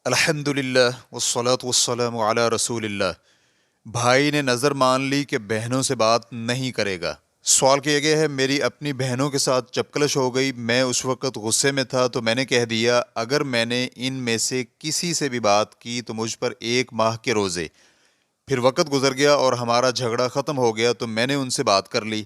الحمدللہ والصلاة والسلام علی رسول اللہ۔ بھائی نے نظر مان لی کہ بہنوں سے بات نہیں کرے گا۔ سوال کیا گیا ہے، میری اپنی بہنوں کے ساتھ چپکلش ہو گئی، میں اس وقت غصے میں تھا تو میں نے کہہ دیا اگر میں نے ان میں سے کسی سے بھی بات کی تو مجھ پر 1 ماہ کے روزے۔ پھر وقت گزر گیا اور ہمارا جھگڑا ختم ہو گیا تو میں نے ان سے بات کر لی،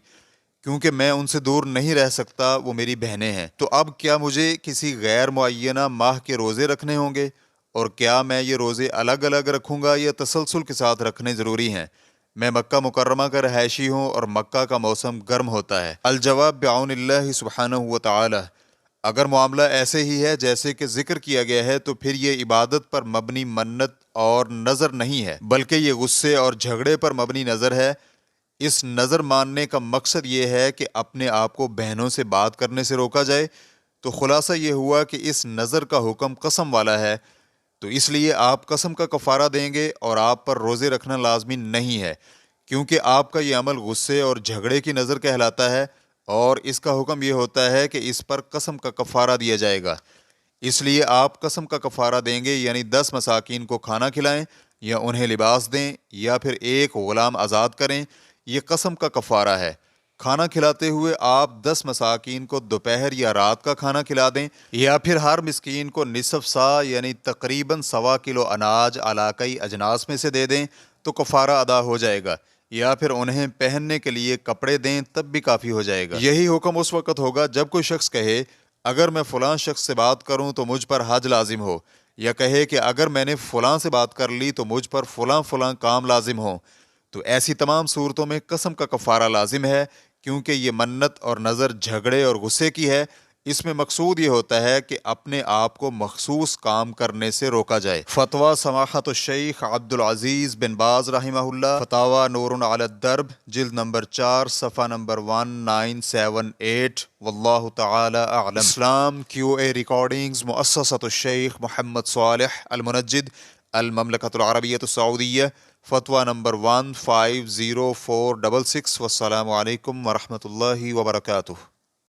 کیونکہ میں ان سے دور نہیں رہ سکتا، وہ میری بہنیں ہیں۔ تو اب کیا مجھے کسی غیر معینہ ماہ کے روزے رکھنے ہوں گے؟ اور کیا میں یہ روزے الگ الگ رکھوں گا یا تسلسل کے ساتھ رکھنے ضروری ہیں؟ میں مکہ مکرمہ کا رہائشی ہوں اور مکہ کا موسم گرم ہوتا ہے۔ الجواب بعون اللہ سبحانہ و تعالی، اگر معاملہ ایسے ہی ہے جیسے کہ ذکر کیا گیا ہے تو پھر یہ عبادت پر مبنی منت اور نظر نہیں ہے، بلکہ یہ غصے اور جھگڑے پر مبنی نظر ہے۔ اس نظر ماننے کا مقصد یہ ہے کہ اپنے آپ کو بہنوں سے بات کرنے سے روکا جائے۔ تو خلاصہ یہ ہوا کہ اس نظر کا حکم قسم والا ہے، تو اس لیے آپ قسم کا کفارہ دیں گے اور آپ پر روزے رکھنا لازمی نہیں ہے، کیونکہ آپ کا یہ عمل غصے اور جھگڑے کی نظر کہلاتا ہے، اور اس کا حکم یہ ہوتا ہے کہ اس پر قسم کا کفارہ دیا جائے گا۔ اس لیے آپ قسم کا کفارہ دیں گے، یعنی 10 مساکین کو کھانا کھلائیں یا انہیں لباس دیں یا پھر ایک غلام آزاد کریں، یہ قسم کا کفارہ ہے۔ کھانا کھلاتے ہوئے آپ 10 مساکین کو دوپہر یا رات کا کھانا کھلا دیں، یا پھر ہر مسکین کو نصف سا یعنی تقریباً 1.25 کلو اناج علاقائی اجناس میں سے دے دیں تو کفارہ ادا ہو جائے گا، یا پھر انہیں پہننے کے لیے کپڑے دیں تب بھی کافی ہو جائے گا۔ یہی حکم اس وقت ہوگا جب کوئی شخص کہے اگر میں فلاں شخص سے بات کروں تو مجھ پر حج لازم ہو، یا کہے کہ اگر میں نے فلاں سے بات کر لی تو مجھ پر فلاں فلاں کام لازم ہو، تو ایسی تمام صورتوں میں قسم کا کفارہ لازم ہے، کیونکہ یہ منت اور نظر جھگڑے اور غصے کی ہے۔ اس میں مقصود یہ ہوتا ہے کہ اپنے آپ کو مخصوص کام کرنے سے روکا جائے۔ فتویٰ سماحت الشیخ عبد العزیز بن باز رحمہ اللہ، فتاوی نور علی الدرب، جلد نمبر 4، صفحہ نمبر 1978۔ واللہ تعالی اعلم۔ اسلام کیو اے ریکارڈنگز، مؤسسۃ الشیخ محمد صالح المنجد، المملکۃ العربیۃ السعودیہ، فتویٰ نمبر 150466۔ والسلام علیکم ورحمۃ اللہ وبرکاتہ۔